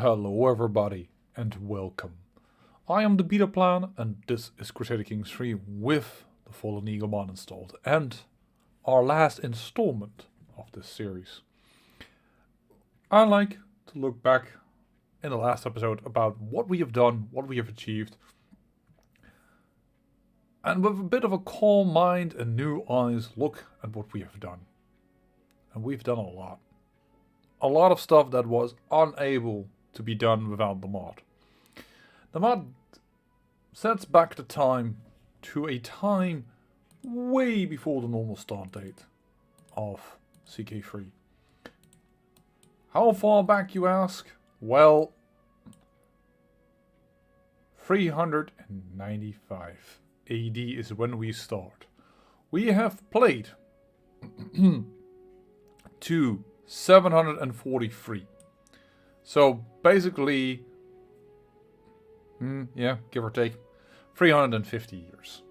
Hello everybody and welcome. I am THEBETAPLAN and this is Crusader Kings 3 with the Fallen Eagle mod installed and our last installment of this series. I like to look back in the last episode about what we have done, what we have achieved, and with a bit of a calm mind and new eyes look at what we have done. And we've done a lot. A lot of stuff that was unable to be done without the mod. The mod sets back the time to a time way before the normal start date of CK3. How far back, you ask? Well, 395 AD is when we start. We have played to 743. So basically, yeah, give or take, 350 years.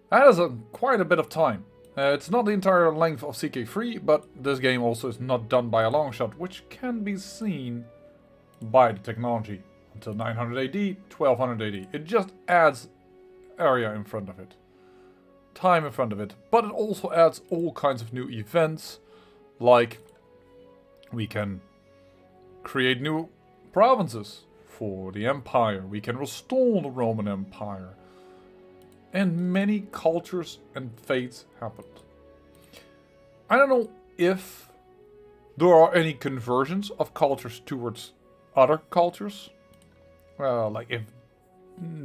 That is quite a bit of time. It's not the entire length of CK3, but this game also is not done by a long shot, which can be seen by the technology. Until 900 AD, 1200 AD. It just adds area in front of it. Time in front of it. But it also adds all kinds of new events, like we can create new provinces for the Empire. We can restore the Roman Empire. And many cultures and fates happened. I don't know if there are any conversions of cultures towards other cultures. Like if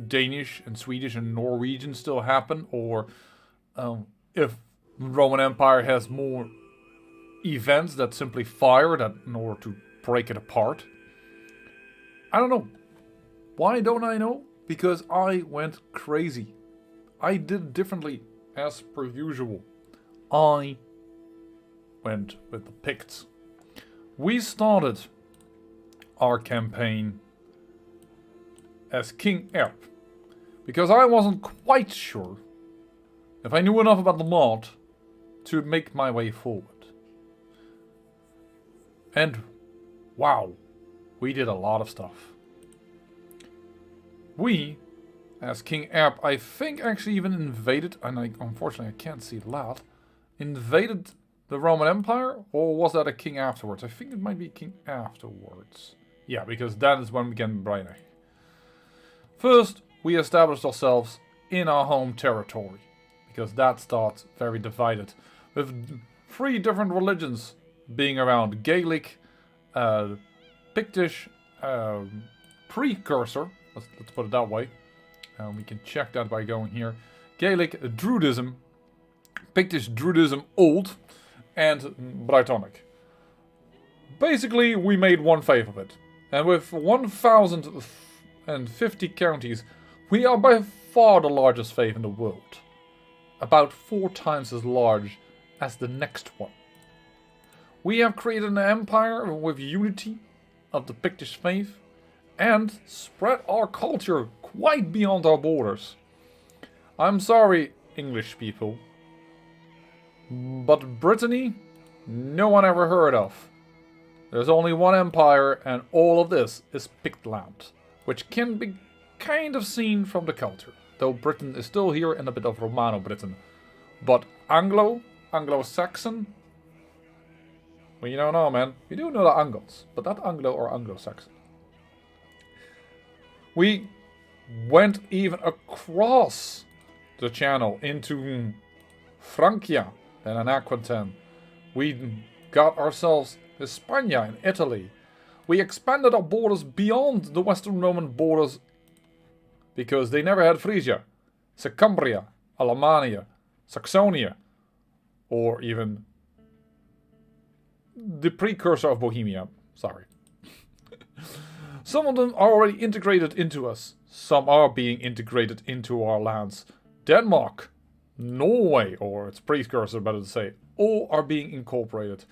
Danish and Swedish and Norwegian still happen, or if the Roman Empire has more events that simply fire that in order to break it apart. I don't know. Why don't I know? Because I went crazy. I did differently as per usual. I went with the Picts. We started our campaign as King Erp, because I wasn't quite sure if I knew enough about the mod to make my way forward. And wow, we did a lot of stuff. We, as King Erp, I think actually even invaded, and unfortunately I can't see that, invaded the Roman Empire, or was that a king afterwards? I think it might be a king afterwards. Yeah, because that is when we began Brine. First, we established ourselves in our home territory, because that starts very divided, with 3 different religions being around: Gaelic, Pictish, precursor, let's put it that way. We can check that by going here. Gaelic Druidism, Pictish Druidism Old, and Brytonic. Basically, we made one faith of it. And with 1,050 counties, we are by far the largest faith in the world. About 4 times as large as the next one. We have created an empire with unity of the Pictish faith and spread our culture quite beyond our borders. I'm sorry, English people, but Brittany, no one ever heard of. There's only one empire, and all of this is Pictland, which can be kind of seen from the culture, though Britain is still here in a bit of Romano-Britain. But Anglo-Saxon? Well, you don't know, man. You do know the Angles, but not Anglo or Anglo-Saxon. We went even across the channel into Francia and Aquitaine. We got ourselves Hispania in Italy. We expanded our borders beyond the Western Roman borders because they never had Frisia, Secumbria, Alemannia, Saxonia, or even the precursor of Bohemia. Sorry. Some of them are already integrated into us. Some are being integrated into our lands. Denmark, Norway, or its precursor, better to say, all are being incorporated.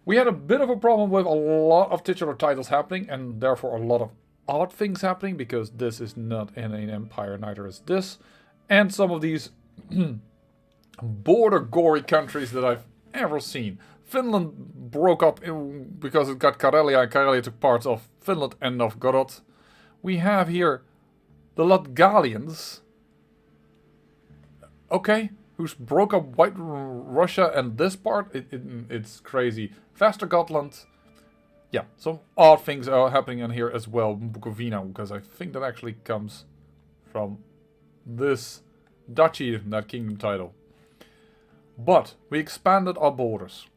We had a bit of a problem with a lot of titular titles happening, and therefore a lot of odd things happening, because this is not in an empire, neither is this. And some of these border gory countries that I've ever seen. Finland broke up because it got Karelia, and Karelia took parts of Finland and Novgorod. We have here the Latgalians, okay, who's broke up White Russia and this part. It's crazy. Västergotland. Yeah, some odd things are happening in here as well. Bukovina, because I think that actually comes from this duchy, that kingdom title. But we expanded our borders.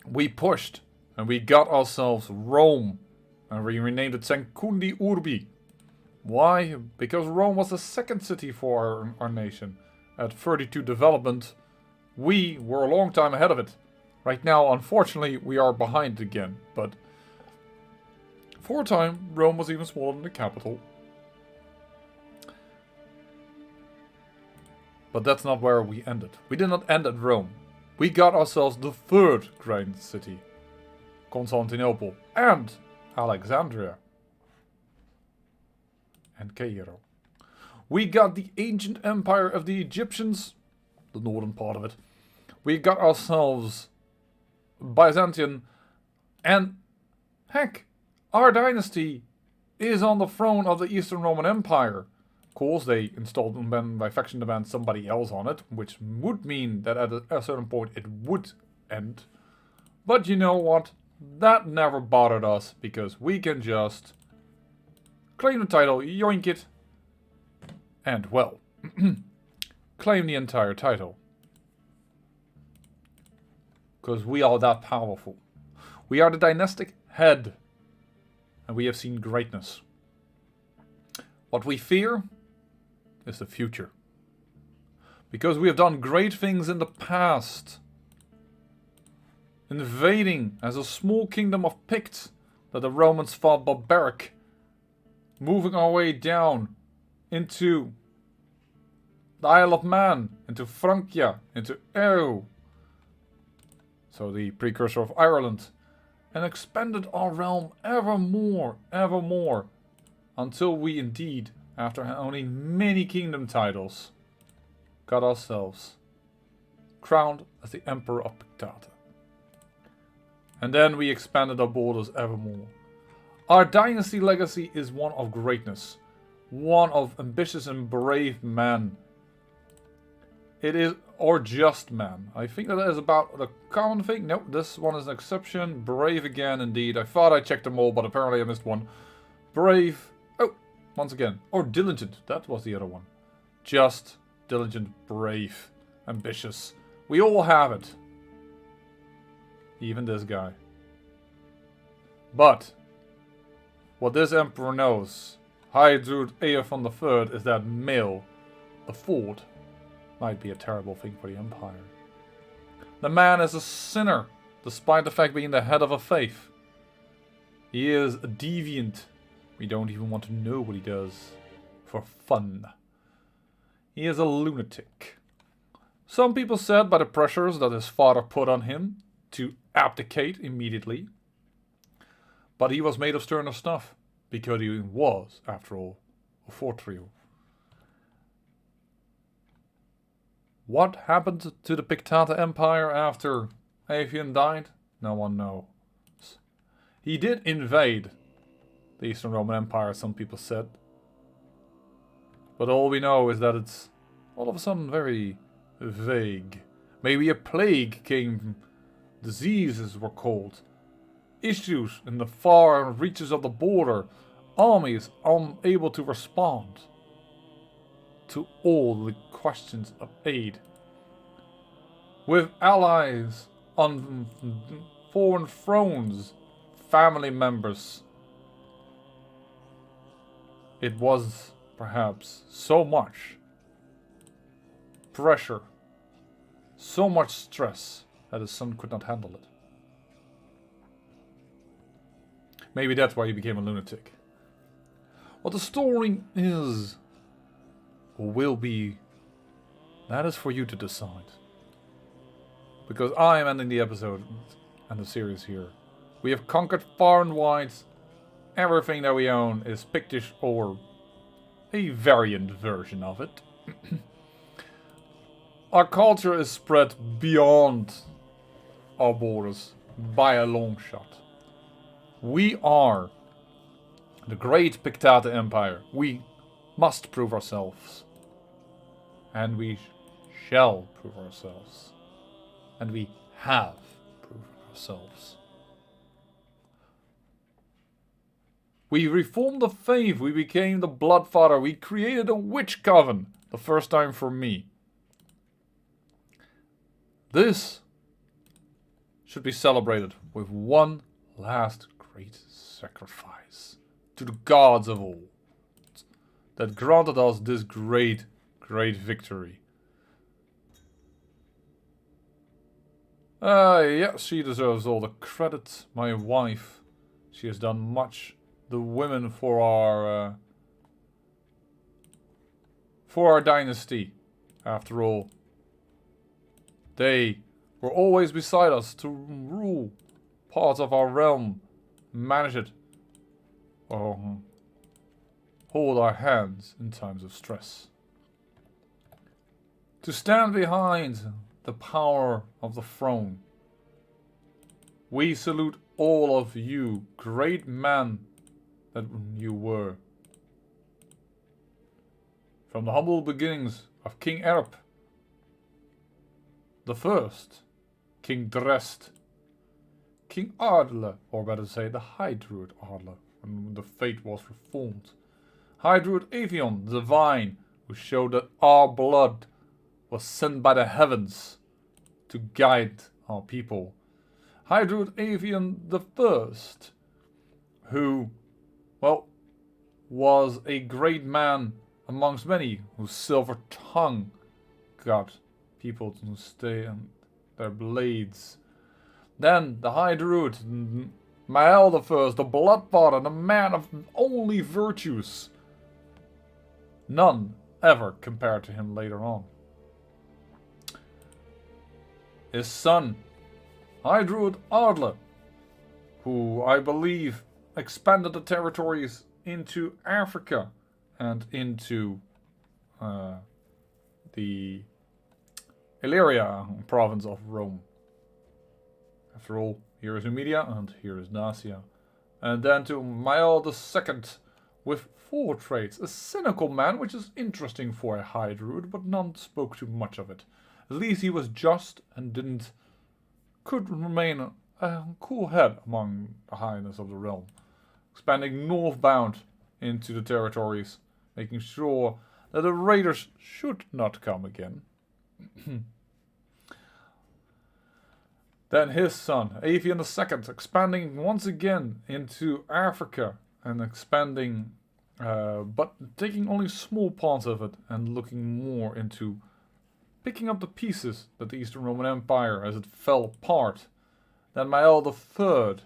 We pushed and we got ourselves Rome. And we renamed it Sencundi Urbi. Why? Because Rome was the second city for our nation. At 32 development, we were a long time ahead of it. Right now, unfortunately, we are behind again. But for a time, Rome was even smaller than the capital. But that's not where we ended. We did not end at Rome. We got ourselves the third grand city. Constantinople and Alexandria. And Cairo. We got the ancient empire of the Egyptians. The northern part of it. We got ourselves Byzantium. And heck, our dynasty is on the throne of the Eastern Roman Empire. Of course, they installed by faction to ban somebody else on it, which would mean that at a certain point it would end. But you know what? That never bothered us, because we can just claim the title, yoink it, and, well, claim the entire title. Because we are that powerful. We are the dynastic head, and we have seen greatness. What we fear is the future. Because we have done great things in the past. Invading as a small kingdom of Picts that the Romans thought barbaric. Moving our way down into the Isle of Man, into Francia, into Eure. So the precursor of Ireland. And expanded our realm ever more, until we indeed, after owning many kingdom titles, got ourselves crowned as the Emperor of Pictata. And then we expanded our borders evermore. Our dynasty legacy is one of greatness, one of ambitious and brave men. It is, or just man. I think that is about the common thing. No, this one is an exception. Brave again, indeed. I thought I checked them all, but apparently I missed one. Brave. Oh, once again. Or diligent. That was the other one. Just, diligent, brave, ambitious. We all have it. Even this guy. But what this emperor knows, Hajduk Eofor III, is that male, the fourth, might be a terrible thing for the empire. The man is a sinner, despite the fact being the head of a faith. He is a deviant. We don't even want to know what he does for fun. He is a lunatic. Some people said by the pressures that his father put on him to abdicate immediately. But he was made of sterner stuff, because he was, after all, a fortrio. What happened to the Pictata Empire after Avian died? No one knows. He did invade the Eastern Roman Empire, some people said. But all we know is that it's all of a sudden very vague. Maybe a plague came, diseases were called, issues in the far reaches of the border, armies unable to respond to all the questions of aid. With allies on foreign thrones, family members. It was perhaps so much pressure, so much stress that his son could not handle it. Maybe that's why he became a lunatic. What the story is, or will be, that is for you to decide. Because I am ending the episode and the series here. We have conquered far and wide. Everything that we own is Pictish or a variant version of it. Our culture is spread beyond our borders by a long shot. We are the great Pictate Empire. We must prove ourselves. And we shall prove ourselves. And we have proven ourselves. We reformed the faith. We became the Bloodfather. We created a witch coven. The first time for me. This should be celebrated with one last great sacrifice to the gods of old that granted us this great, great victory. Yeah, she deserves all the credit. My wife, she has done much. The women for our dynasty, after all. They were always beside us to rule parts of our realm, manage it, or hold our hands in times of stress. To stand behind the power of the throne. We salute all of you, great men that you were. From the humble beginnings of King Erp the First, King Drest, King Ardle, or better say the High Druid Ardle, when the fate was reformed. High Druid Avion, the Divine, who showed that our blood was sent by the heavens to guide our people. High Druid Avion the First, who, well, was a great man amongst many, whose silver tongue got people to stay on their blades. Then the High Druid, Mael the First, the Bloodfather, the man of only virtues. None ever compared to him later on. His son, High Druid Ardle, who I believe expanded the territories into Africa and into the Illyria province of Rome. After all, here is Numidia and here is Dacia. And then to Mael II with 4 traits. A cynical man, which is interesting for a High Druid, but none spoke too much of it. At least he was just and could remain a cool head among the highness of the realm. Expanding northbound into the territories, making sure that the raiders should not come again. Then his son, Avian II, expanding once again into Africa and expanding, but taking only small parts of it and looking more into picking up the pieces that the Eastern Roman Empire as it fell apart. Then Mael III,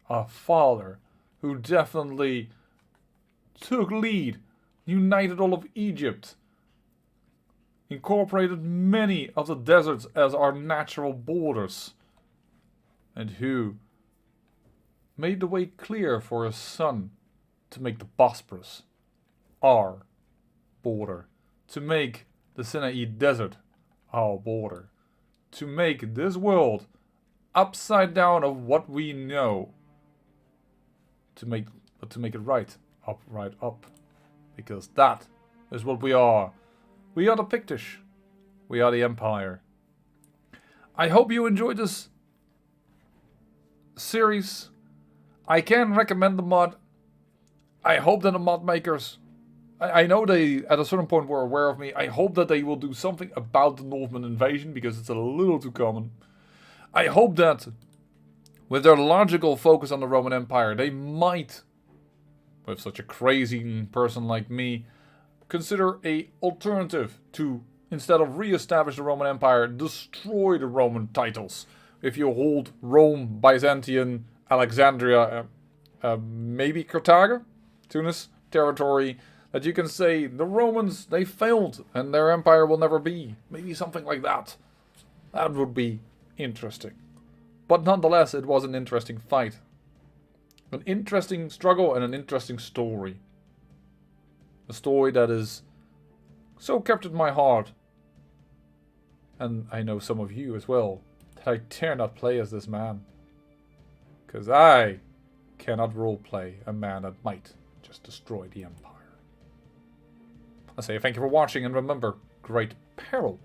our father, who definitely took lead, united all of Egypt, incorporated many of the deserts as our natural borders, and who made the way clear for his son to make the Bosporus our border, to make the Sinai Desert our border, to make this world upside down of what we know, to make it right up, because that is what we are. We are the Pictish. We are the Empire. I hope you enjoyed this series. I can recommend the mod. I hope that the mod makers, I know they at a certain point were aware of me. I hope that they will do something about the Northman invasion, because it's a little too common. I hope that with their logical focus on the Roman Empire, they might, with such a crazy person like me, consider a alternative to, instead of re-establish the Roman Empire, destroy the Roman titles. If you hold Rome, Byzantium, Alexandria, maybe Carthage, Tunis territory, that you can say the Romans, they failed and their empire will never be. Maybe something like that. That would be interesting. But nonetheless, it was an interesting fight. An interesting struggle and an interesting story. A story that is so captured my heart. And I know some of you as well. that I dare not play as this man. Because I cannot roleplay a man that might just destroy the Empire. I say thank you for watching, and remember, great peril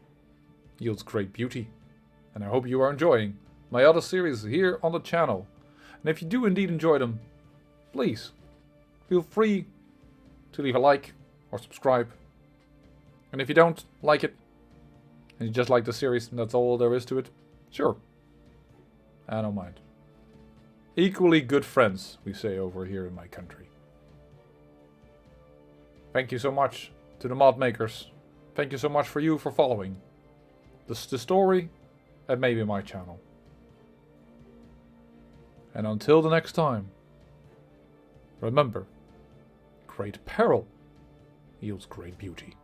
yields great beauty. And I hope you are enjoying my other series here on the channel. And if you do indeed enjoy them, please feel free to leave a like or subscribe. And if you don't like it, and you just like the series and that's all there is to it, sure, I don't mind. Equally good friends, we say over here in my country. Thank you so much to the mod makers. Thank you so much for you for following the story and maybe my channel. And until the next time, remember, great peril yields great beauty.